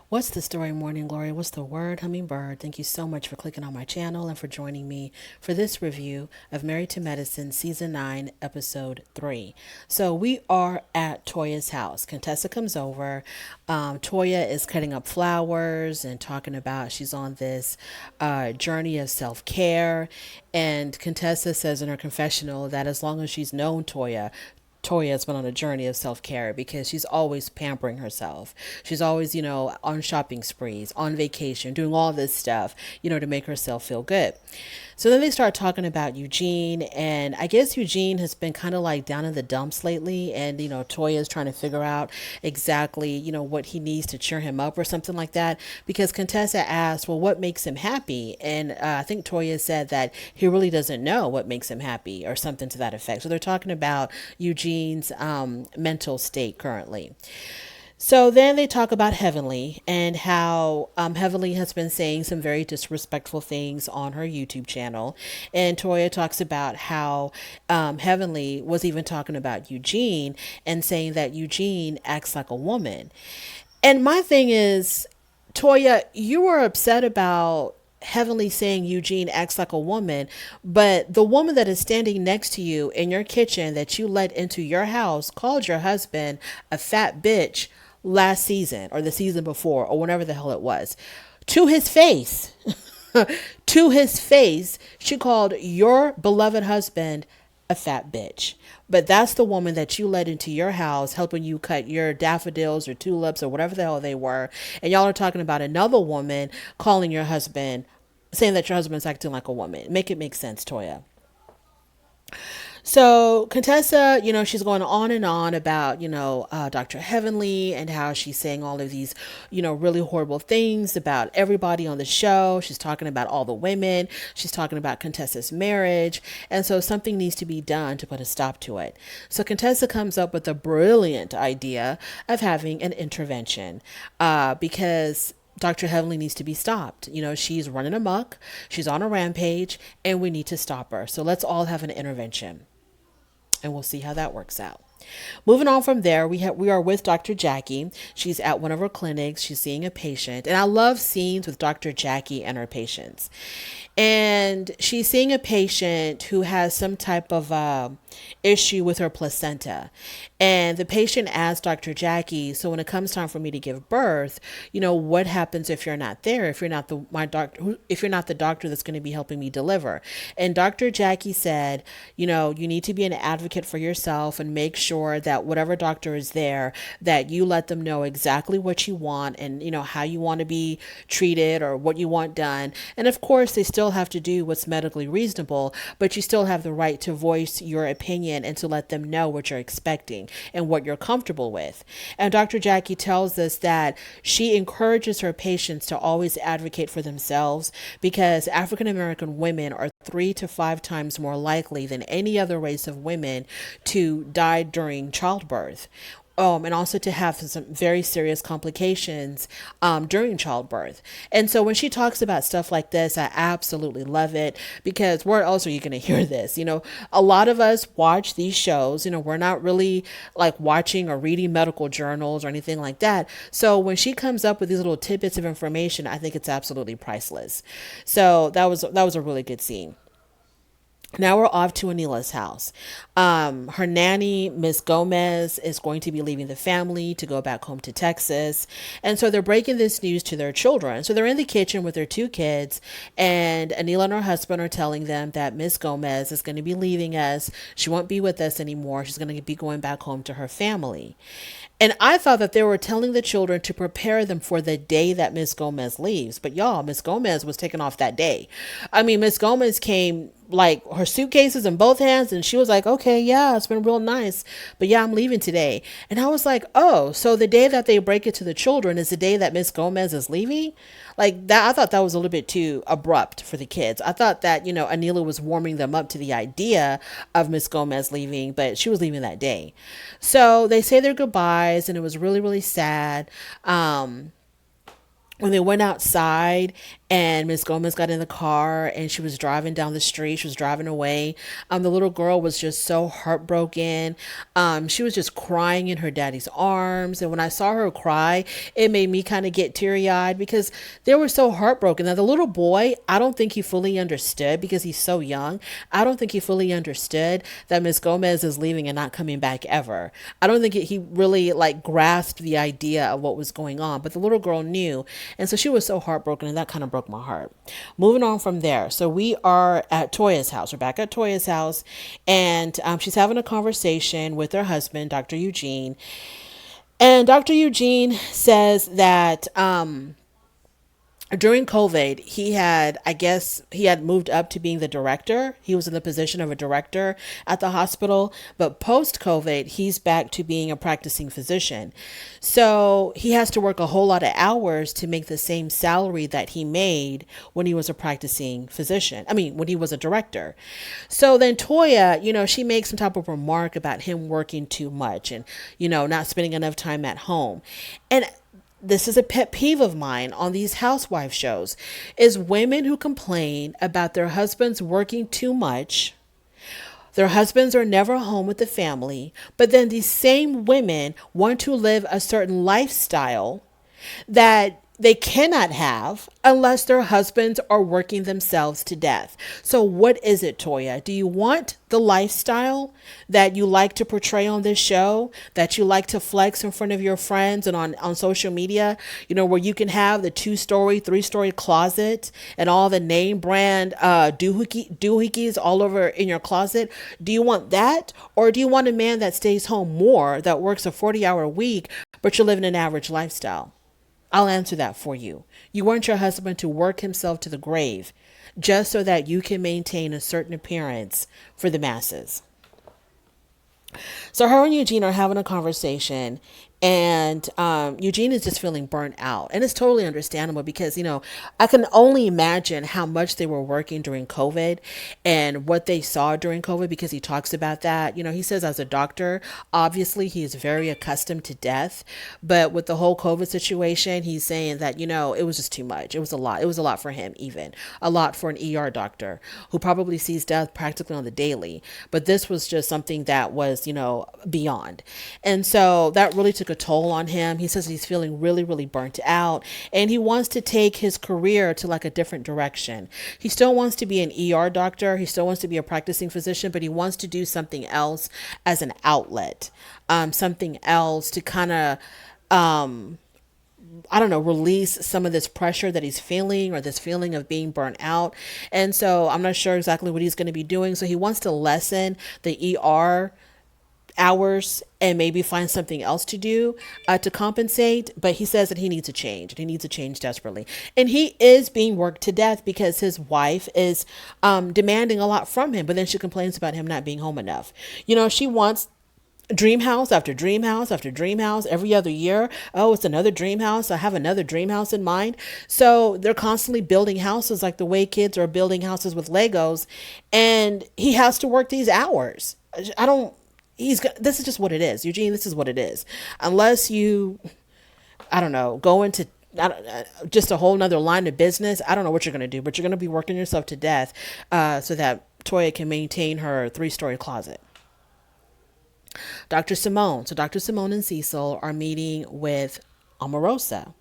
What's the story, Morning Glory? What's the word, Hummingbird? Thank you so much for clicking on my channel and for joining me for this review of Married to Medicine Season 9, Episode 3. So we are at Toya's house. Contessa comes over. Toya is cutting up flowers and talking about she's on this journey of self care. And Contessa says in her confessional that as long as she's known Toya has been on a journey of self care because she's always pampering herself. She's always, on shopping sprees, on vacation, doing all this stuff, to make herself feel good. So then they start talking about Eugene, and I guess Eugene has been kind of like down in the dumps lately, and Toya is trying to figure out exactly what he needs to cheer him up or something like that. Because Contessa asked, "Well, what makes him happy?" And I think Toya said that he really doesn't know what makes him happy or something to that effect. So they're talking about Eugene's mental state currently. So then they talk about Heavenly and how Heavenly has been saying some very disrespectful things on her YouTube channel. And Toya talks about how Heavenly was even talking about Eugene and saying that Eugene acts like a woman. And my thing is, Toya, you were upset about Heavenly saying Eugene acts like a woman, but the woman that is standing next to you in your kitchen that you let into your house called your husband a fat bitch last season or the season before or whenever the hell it was. To his face. To his face, she called your beloved husband a fat bitch. But that's the woman that you let into your house, helping you cut your daffodils or tulips or whatever the hell they were. And y'all are talking about another woman calling your husband, saying that your husband's acting like a woman. Make it make sense, Toya. So Contessa, she's going on and on about, Dr. Heavenly and how she's saying all of these, really horrible things about everybody on the show. She's talking about all the women. She's talking about Contessa's marriage. And so something needs to be done to put a stop to it. So Contessa comes up with a brilliant idea of having an intervention because Dr. Heavenly needs to be stopped. She's running amok, she's on a rampage, and we need to stop her. So let's all have an intervention and we'll see how that works out. Moving on from there, we are with Dr. Jackie. She's at one of her clinics. She's seeing a patient, and I love scenes with Dr. Jackie and her patients. And she's seeing a patient who has some type of issue with her placenta. And the patient asked Dr. Jackie, "So when it comes time for me to give birth, what happens if you're not there? If you're not if you're not the doctor that's going to be helping me deliver?" And Dr. Jackie said, "You need to be an advocate for yourself and make sure that whatever doctor is there, that you let them know exactly what you want and how you want to be treated or what you want done. And of course, they still have to do what's medically reasonable, but you still have the right to voice your opinion and to let them know what you're expecting and what you're comfortable with." And Dr. Jackie tells us that she encourages her patients to always advocate for themselves because African American women are 3 to 5 times more likely than any other race of women to die during childbirth. And also to have some very serious complications during childbirth. And so when she talks about stuff like this, I absolutely love it because where else are you going to hear this? A lot of us watch these shows, we're not really like watching or reading medical journals or anything like that. So when she comes up with these little tidbits of information, I think it's absolutely priceless. So that was a really good scene. Now we're off to Anila's house. Her nanny, Miss Gomez, is going to be leaving the family to go back home to Texas. And so they're breaking this news to their children. So they're in the kitchen with their 2 kids, and Anila and her husband are telling them that Miss Gomez is going to be leaving us. She won't be with us anymore. She's going to be going back home to her family. And I thought that they were telling the children to prepare them for the day that Miss Gomez leaves. But y'all, Miss Gomez was taken off that day. I mean, Miss Gomez came like her suitcases in both hands and she was like, "Okay, yeah, it's been real nice, but yeah, I'm leaving today." And I was like, "Oh, so the day that they break it to the children is the day that Miss Gomez is leaving?" Like that, I thought that was a little bit too abrupt for the kids. I thought that, Anila was warming them up to the idea of Miss Gomez leaving, but she was leaving that day. So they say their goodbyes and it was really, really sad. When they went outside And Miss Gomez got in the car and she was driving down the street. She was driving away. The little girl was just so heartbroken. She was just crying in her daddy's arms. And when I saw her cry, it made me kind of get teary eyed because they were so heartbroken. Now, the little boy, I don't think he fully understood because he's so young. I don't think he fully understood that Miss Gomez is leaving and not coming back ever. I don't think he really like grasped the idea of what was going on. But the little girl knew. And so she was so heartbroken, and that kind of broke my heart. Moving on from there. So we are at Toya's house. We're back at Toya's house, and she's having a conversation with her husband, Dr. Eugene. And Dr. Eugene says that during COVID, I guess, he had moved up to being the director. He was in the position of a director at the hospital. But post COVID, he's back to being a practicing physician. So he has to work a whole lot of hours to make the same salary that he made when he was a practicing physician. I mean, when he was a director. So then Toya, she makes some type of remark about him working too much and, not spending enough time at home. And this is a pet peeve of mine on these housewife shows, is women who complain about their husbands working too much. Their husbands are never home with the family, but then these same women want to live a certain lifestyle that they cannot have unless their husbands are working themselves to death. So what is it, Toya? Do you want the lifestyle that you like to portray on this show, that you like to flex in front of your friends and on social media, where you can have the 2-story, 3-story closet and all the name brand doohickeys all over in your closet? Do you want that? Or do you want a man that stays home more, that works a 40-hour week, but you're living an average lifestyle? I'll answer that for you. You want your husband to work himself to the grave just so that you can maintain a certain appearance for the masses. So her and Eugene are having a conversation, and Eugene is just feeling burnt out. And it's totally understandable because, I can only imagine how much they were working during COVID and what they saw during COVID, because he talks about that. He says as a doctor, obviously he is very accustomed to death. But with the whole COVID situation, he's saying that, it was just too much. It was a lot. It was a lot for him, even a lot for an ER doctor who probably sees death practically on the daily. But this was just something that was, beyond. And so that really took a toll on him. He says he's feeling really, really burnt out, and he wants to take his career to like a different direction. He still wants to be an ER doctor. He still wants to be a practicing physician, but he wants to do something else as an outlet, something else to kind of, I don't know, release some of this pressure that he's feeling, or this feeling of being burnt out. And so I'm not sure exactly what he's going to be doing. So he wants to lessen the ER hours and maybe find something else to do to compensate. But he says that he needs a change, and he needs a change desperately. And he is being worked to death because his wife is demanding a lot from him. But then she complains about him not being home enough. She wants dream house after dream house after dream house every other year. Oh, it's another dream house. I have another dream house in mind. So they're constantly building houses like the way kids are building houses with Legos. And he has to work these hours. This is just what it is. Eugene, this is what it is. Unless you, I don't know, go into just a whole nother line of business, I don't know what you're going to do, but you're going to be working yourself to death so that Toya can maintain her 3-story closet. Dr. Simone. So Dr. Simone and Cecil are meeting with Omarosa.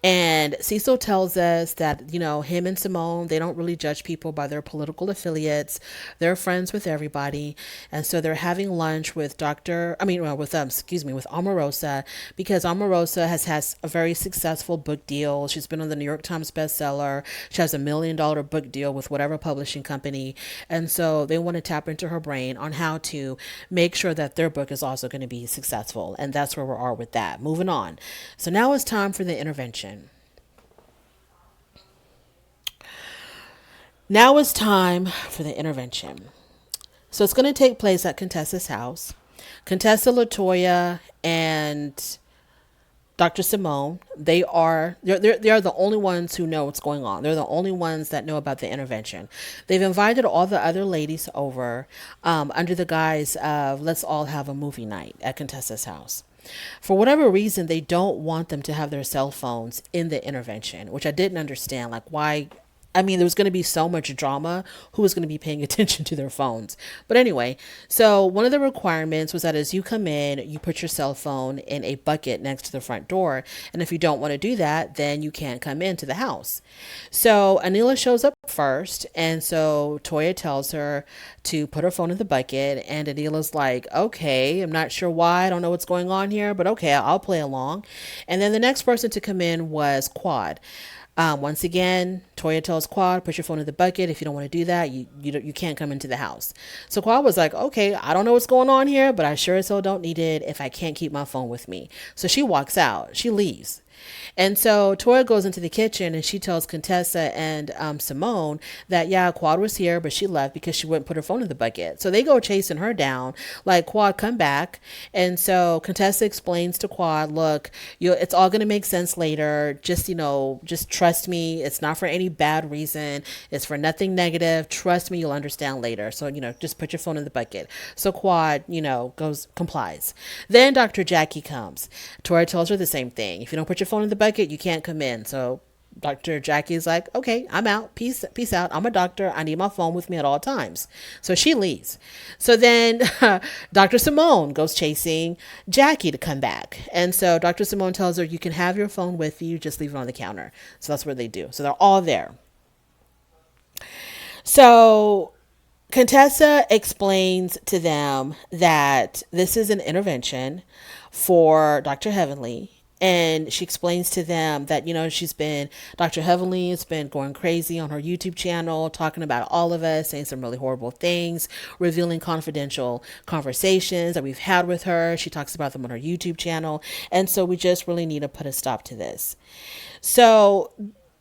And Cecil tells us that, him and Simone, they don't really judge people by their political affiliates. They're friends with everybody. And so they're having lunch with with Omarosa, because Omarosa has a very successful book deal. She's been on the New York Times bestseller. She has $1 million book deal with whatever publishing company. And so they want to tap into her brain on how to make sure that their book is also going to be successful. And that's where we are with that. Moving on. So now it's time for the intervention. Now it's time for the intervention. So it's going to take place at Contessa's house. Contessa, LaToya, and Dr. Simone, they are the only ones who know what's going on. They're the only ones that know about the intervention. They've invited all the other ladies over under the guise of let's all have a movie night at Contessa's house. For whatever reason, they don't want them to have their cell phones in the intervention, which I didn't understand. Like, why? I mean, there was going to be so much drama. Who was going to be paying attention to their phones? But anyway, so one of the requirements was that as you come in, you put your cell phone in a bucket next to the front door. And if you don't want to do that, then you can't come into the house. So Anila shows up first. And so Toya tells her to put her phone in the bucket. And Anila's like, okay, I'm not sure why. I don't know what's going on here, but okay, I'll play along. And then the next person to come in was Quad. Once again, Toya tells Quad, put your phone in the bucket. If you don't want to do that, you can't come into the house. So Quad was like, okay, I don't know what's going on here, but I sure as hell don't need it if I can't keep my phone with me. So she walks out. She leaves. And so Toya goes into the kitchen and she tells Contessa and Simone that, yeah, Quad was here, but she left because she wouldn't put her phone in the bucket. So they go chasing her down, like, Quad, come back. And so Contessa explains to Quad, look, it's all going to make sense later. Just, just trust me. It's not for any bad reason. It's for nothing negative. Trust me, you'll understand later. So, just put your phone in the bucket. So Quad, complies. Then Dr. Jackie comes. Tori tells her the same thing. If you don't put your phone in the bucket, you can't come in. So Dr. Jackie's like, okay, I'm out. Peace out. I'm a doctor. I need my phone with me at all times. So she leaves. So then Dr. Simone goes chasing Jackie to come back. And so Dr. Simone tells her, you can have your phone with you, just leave it on the counter. So that's what they do. So they're all there. So Contessa explains to them that this is an intervention for Dr. Heavenly. And she explains to them that, Dr. Heavenly has been going crazy on her YouTube channel, talking about all of us, saying some really horrible things, revealing confidential conversations that we've had with her. She talks about them on her YouTube channel. And so we just really need to put a stop to this. So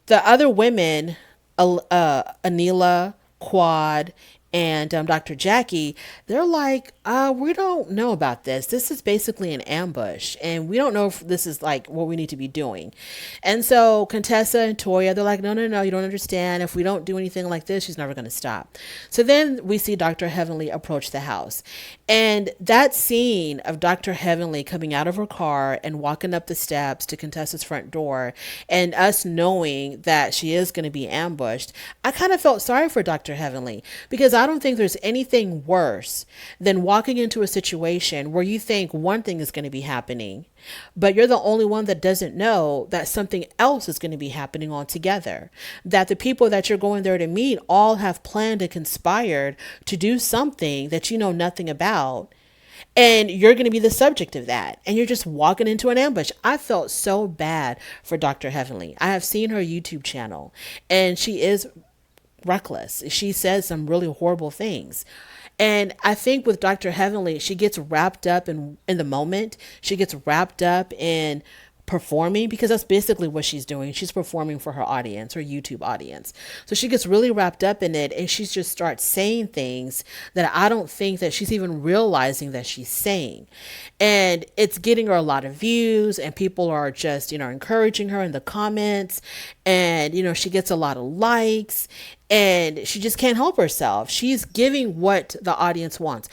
the other women, Anila, Quad, and Dr. Jackie, they're like, we don't know about this. This is basically an ambush, and we don't know if this is like what we need to be doing. And so Contessa and Toya, they're like, no, you don't understand. If we don't do anything like this, she's never going to stop. So then we see Dr. Heavenly approach the house. And that scene of Dr. Heavenly coming out of her car and walking up the steps to Contessa's front door, and us knowing that she is going to be ambushed, I kind of felt sorry for Dr. Heavenly, because I don't think there's anything worse than walking into a situation where you think one thing is going to be happening, but you're the only one that doesn't know that something else is going to be happening altogether. That the people that you're going there to meet all have planned and conspired to do something that you know nothing about. And you're going to be the subject of that. And you're just walking into an ambush. I felt so bad for Dr. Heavenly. I have seen her YouTube channel, and she is reckless. She says some really horrible things. And I think with Dr. Heavenly, she gets wrapped up in the moment. She gets wrapped up in performing, because that's basically what she's doing. She's performing for her audience, her YouTube audience. So she gets really wrapped up in it, and she just starts saying things that I don't think that she's even realizing that she's saying. And it's getting her a lot of views, and people are just, encouraging her in the comments. And, she gets a lot of likes, and she just can't help herself. She's giving what the audience wants.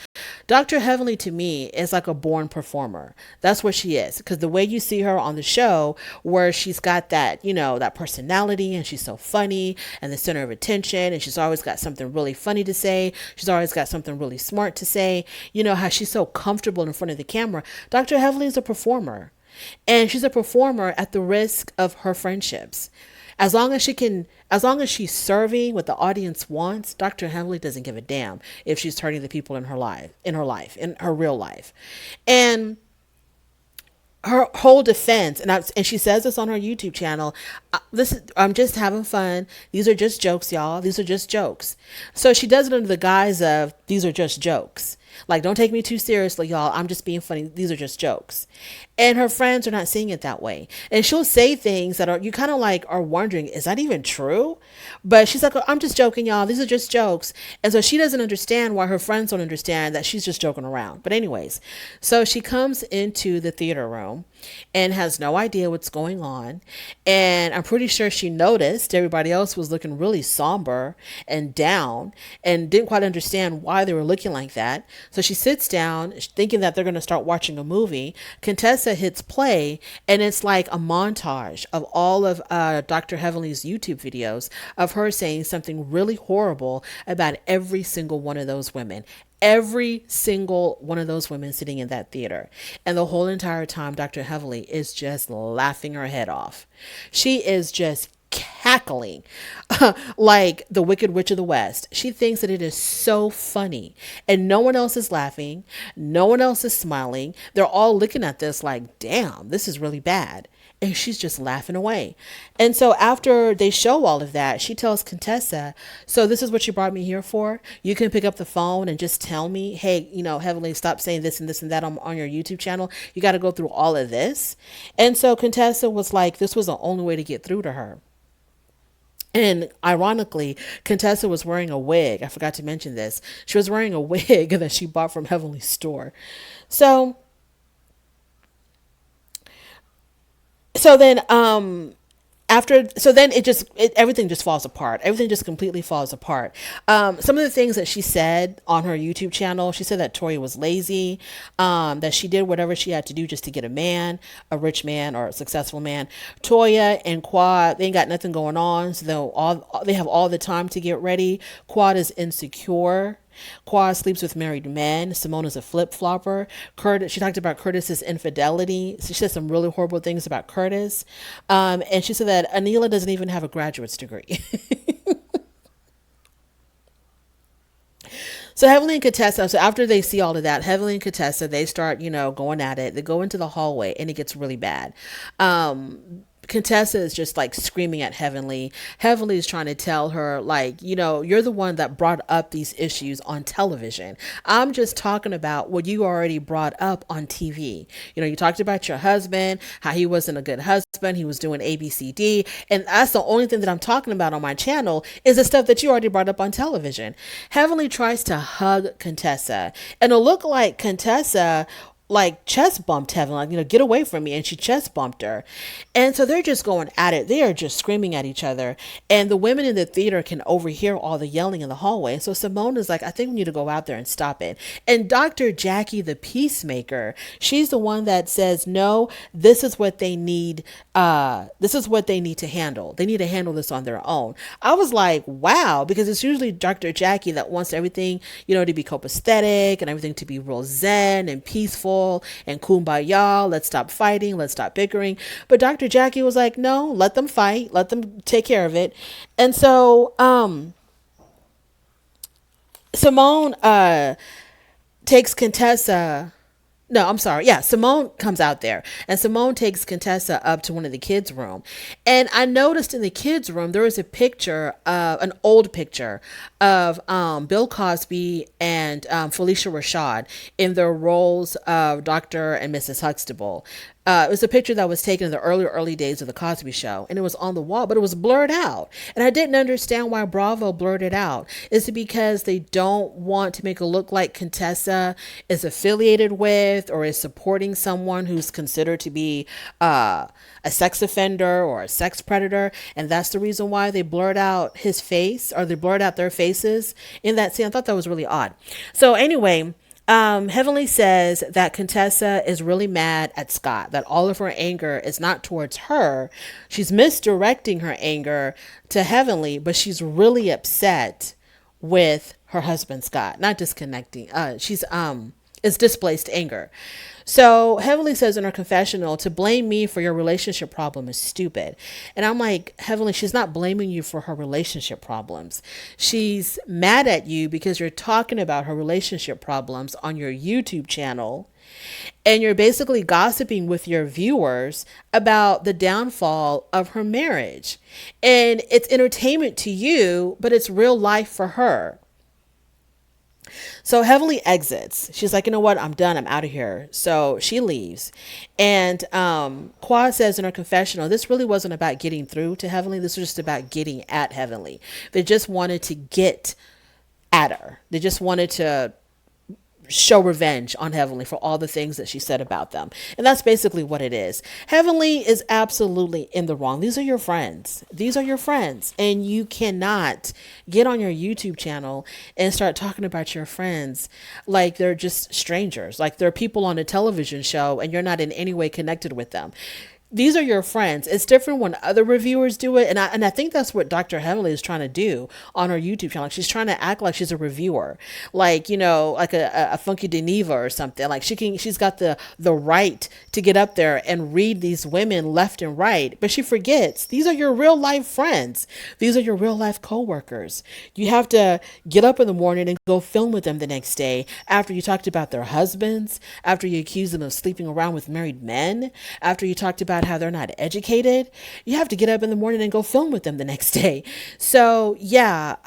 Dr. Heavenly, to me, is like a born performer. That's what she is. Because the way you see her on the show, where she's got that, that personality, and she's so funny and the center of attention, and she's always got something really funny to say. She's always got something really smart to say. How she's so comfortable in front of the camera. Dr. Heavenly is a performer. And she's a performer at the risk of her friendships. As long as she's serving what the audience wants, Dr. Heavenly doesn't give a damn if she's hurting the people in her real life. And her whole defense, and she says this on her YouTube channel, I'm just having fun. These are just jokes, y'all. These are just jokes. So she does it under the guise of, these are just jokes. Like, don't take me too seriously, y'all. I'm just being funny. These are just jokes. And her friends are not seeing it that way. And she'll say things that you kind of like are wondering, is that even true? But she's like, I'm just joking, y'all. These are just jokes. And so she doesn't understand why her friends don't understand that she's just joking around. But anyways, so she comes into the theater room, and has no idea what's going on. And I'm pretty sure she noticed everybody else was looking really somber and down and didn't quite understand why they were looking like that. So she sits down thinking that they're going to start watching a movie. Contessa hits play, and it's like a montage of all of Dr. Heavenly's YouTube videos of her saying something really horrible about every single one of those women. Every single one of those women sitting in that theater. And the whole entire time, Dr. Heavenly is just laughing her head off. She is just cackling like the Wicked Witch of the West. She thinks that it is so funny, and no one else is laughing. No one else is smiling. They're all looking at this like, damn, this is really bad. And she's just laughing away. And so after they show all of that, she tells Contessa, so this is what you brought me here for? You can pick up the phone and just tell me, hey, Heavenly, stop saying this and that on your YouTube channel. You got to go through all of this. And so Contessa was like, this was the only way to get through to her. And ironically, Contessa was wearing a wig. I forgot to mention this. She was wearing a wig that she bought from Heavenly's store. So so then everything just falls apart. Everything just completely falls apart. Some of the things that she said on her YouTube channel, she said that Toya was lazy, that she did whatever she had to do just to get a man, a rich man or a successful man. Toya and Quad, they ain't got nothing going on, so they have all the time to get ready. Quad is insecure. Quad sleeps with married men. Simone is a flip-flopper. She talked about Curtis's infidelity. She said some really horrible things about Curtis. And she said that Anila doesn't even have a graduate's degree. So Heavenly and Contessa, so after they see all of that, Heavenly and Contessa, they start, going at it. They go into the hallway and it gets really bad. Contessa is just like screaming at Heavenly. Heavenly is trying to tell her, like, you're the one that brought up these issues on television. I'm just talking about what you already brought up on TV. You talked about your husband, how he wasn't a good husband. He was doing ABCD. And that's the only thing that I'm talking about on my channel is the stuff that you already brought up on television. Heavenly tries to hug Contessa, and it looked like Contessa like chest bumped Heaven, like, get away from me. And she chest bumped her. And so they're just going at it. They are just screaming at each other. And the women in the theater can overhear all the yelling in the hallway. So Simone is like, I think we need to go out there and stop it. And Dr. Jackie, the peacemaker, she's the one that says, no, this is what they need. This is what they need to handle. They need to handle this on their own. I was like, wow, because it's usually Dr. Jackie that wants everything, to be copacetic and everything to be real zen and peaceful and kumbaya. Let's stop fighting. Let's stop bickering. But Dr. Jackie was like, no, let them fight. Let them take care of it. And so Simone takes Contessa. No, I'm sorry. Yeah, Simone comes out there, and Simone takes Contessa up to one of the kids' room. And I noticed in the kids' room, there was a picture, an old picture of Bill Cosby and Felicia Rashad in their roles of Dr. and Mrs. Huxtable. It was a picture that was taken in the early days of the Cosby Show, and it was on the wall, but it was blurred out. And I didn't understand why Bravo blurred it out. Is it because they don't want to make it look like Contessa is affiliated with or is supporting someone who's considered to be a sex offender or a sex predator? And that's the reason why they blurred out his face, or they blurred out their faces in that scene. I thought that was really odd. So anyway, Heavenly says that Contessa is really mad at Scott, that all of her anger is not towards her. She's misdirecting her anger to Heavenly, but she's really upset with her husband, Scott, not disconnecting. It's displaced anger. So Heavenly says in her confessional, to blame me for your relationship problem is stupid. And I'm like, Heavenly, she's not blaming you for her relationship problems. She's mad at you because you're talking about her relationship problems on your YouTube channel. And you're basically gossiping with your viewers about the downfall of her marriage. And it's entertainment to you, but it's real life for her. So Heavenly exits. She's like, you know what? I'm done. I'm out of here. So she leaves. And Quad says in her confessional, this really wasn't about getting through to Heavenly. This was just about getting at Heavenly. They just wanted to get at her. They just wanted to show revenge on Heavenly for all the things that she said about them. And that's basically what it is. Heavenly is absolutely in the wrong. These are your friends. These are your friends. And you cannot get on your YouTube channel and start talking about your friends like they're just strangers, like they're people on a television show and you're not in any way connected with them. These are your friends. It's different when other reviewers do it, and I think that's what Dr. Heavenly is trying to do on her YouTube channel. Like she's trying to act like she's a reviewer, like like a Funky Deneva or something. Like she's got the right to get up there and read these women left and right, but she forgets these are your real life friends. These are your real life coworkers. You have to get up in the morning and go film with them the next day after you talked about their husbands, after you accused them of sleeping around with married men, after you talked about how they're not educated. You have to get up in the morning and go film with them the next day. So yeah,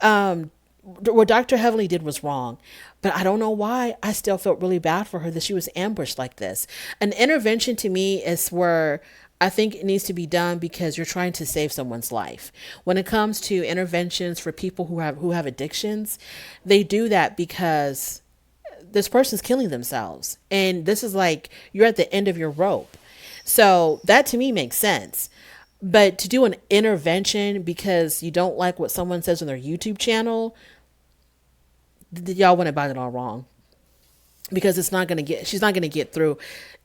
what Dr. Heavenly did was wrong, but I don't know why I still felt really bad for her that she was ambushed like this. An intervention to me is where I think it needs to be done because you're trying to save someone's life. When it comes to interventions for people who have addictions, they do that because this person's killing themselves. And this is like you're at the end of your rope. So that to me makes sense. But to do an intervention because you don't like what someone says on their YouTube channel, y'all went about it all wrong. Because she's not going to get through.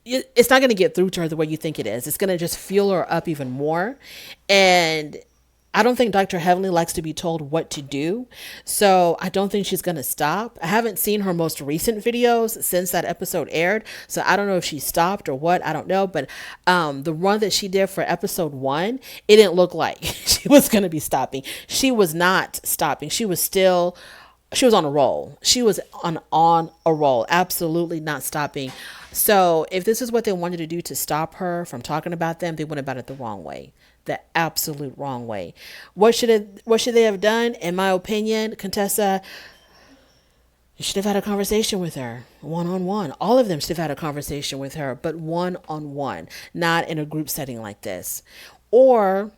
It's not going to get through to her the way you think it is. It's going to just fuel her up even more. And I don't think Dr. Heavenly likes to be told what to do. So I don't think she's going to stop. I haven't seen her most recent videos since that episode aired. So I don't know if she stopped or what. I don't know. But the one that she did for episode 1, it didn't look like she was going to be stopping. She was not stopping. She was on a roll. She was on a roll. Absolutely not stopping. So if this is what they wanted to do to stop her from talking about them, they went about it the wrong way. The absolute wrong way. What should they have done? In my opinion, Contessa, you should have had a conversation with her one-on-one. All of them should have had a conversation with her, but one-on-one, not in a group setting like this. Or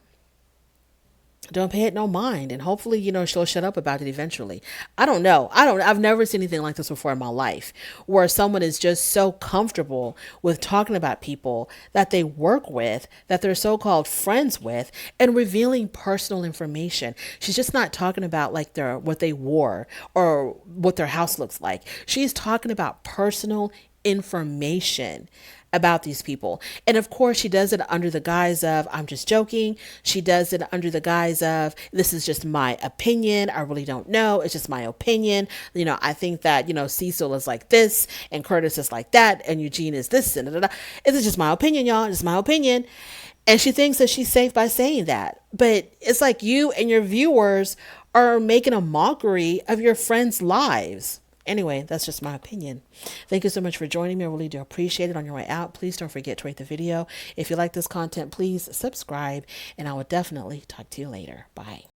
don't pay it no mind, and hopefully she'll shut up about it eventually. I don't know. I've never seen anything like this before in my life, where someone is just so comfortable with talking about people that they work with, that they're so-called friends with, and revealing personal information. She's just not talking about like what they wore or what their house looks like. She's talking about personal information about these people. And of course, she does it under the guise of, I'm just joking. She does it under the guise of, this is just my opinion. I really don't know. It's just my opinion. I think that, Cecil is like this and Curtis is like that and Eugene is this and da, da, da. It's just my opinion, y'all. It's my opinion. And she thinks that she's safe by saying that. But it's like you and your viewers are making a mockery of your friends' lives. Anyway, that's just my opinion. Thank you so much for joining me. I really do appreciate it. On your way out, please don't forget to rate the video. If you like this content, please subscribe, and I will definitely talk to you later. Bye.